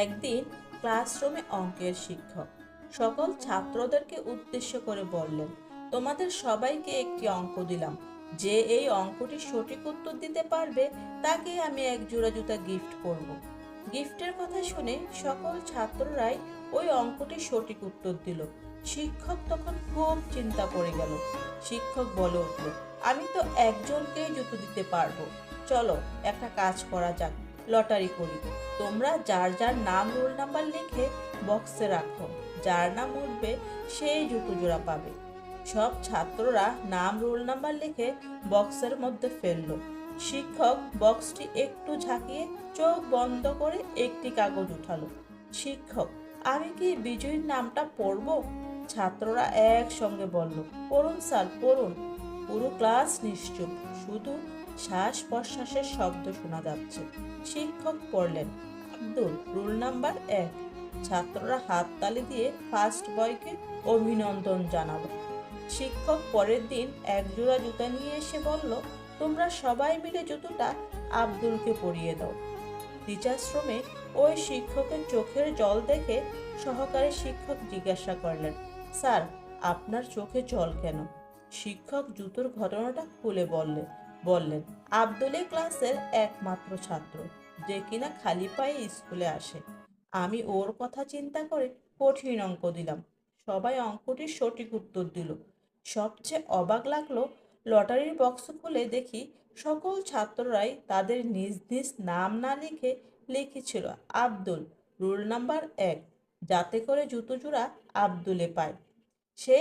একদিন ক্লাসরুমে অঙ্কের শিক্ষক সকল ছাত্রদেরকে উদ্দেশ্য করে বললেন, তোমাদের সবাইকে একটি অঙ্ক দিলাম। যে এই অঙ্কটি সঠিক উত্তর দিতে পারবে তাকে আমি এক জোড়া জুতা গিফট করব। গিফটের কথা শুনে সকল ছাত্ররাই ওই অঙ্কটি সঠিক উত্তর দিল। শিক্ষক তখন খুব চিন্তা পড়ে গেল। শিক্ষক বলে উঠল, আমি তো একজনকেই জুতো দিতে পারবো। চলো একটা কাজ করা যাক, লটারি করি। তোমরা যার যার নাম রোল নাম্বার লিখে বক্সে রাখো। যার নাম উঠবে সেই জুতো জোড়া পাবে। সব ছাত্ররা নাম রোল নাম্বার লিখে বক্সের মধ্যে ফেললো। শিক্ষক বক্সটি একটু ঝাঁকিয়ে চোখ বন্ধ করে একটি কাগজ উঠালো। শিক্ষক, আমি কি বিজয়ীর নামটা পড়ব? ছাত্ররা একসঙ্গে বলল, পড়ুন স্যার, পড়ুন। পুরো ক্লাস নিশ্চুপ, শুধু শ্বাস প্রশ্বাসের শব্দ শোনা যাচ্ছে। শিক্ষক পড়লেন, আব্দুল, রোল নাম্বার 1। ছাত্ররা হাততালি দিয়ে ফার্স্ট বয়কে অভিনন্দন জানালো। শিক্ষক পরের দিন এক জোড়া জুতা নিয়ে এসে বলল, তোমরা সবাই মিলে জুতোটা আব্দুলকে পরিয়ে দাও। টিচার্স রুমে ওই শিক্ষকের চোখের জল দেখে সহকারী শিক্ষক জিজ্ঞাসা করলেন, স্যার, আপনার চোখে জল কেন? শিক্ষক জুতোর ঘটনাটা খুলে বললেন, আব্দুল ক্লাসের একমাত্র ছাত্র, যে কিনা খালি পায়ে স্কুলে আসে। আমি ওর কথা চিন্তা করে কঠিন অঙ্ক দিলাম। সবাই অঙ্কটির সঠিক উত্তর দিল। সবচেয়ে অবাক লাগলো, লটারির বক্স খুলে দেখি সকল ছাত্ররাই তাদের নিজ নিজ নাম না লিখে লিখেছিল আব্দুল, রোল নাম্বার 1, যাতে করে জুতো জোড়া আব্দুলে পায়। সে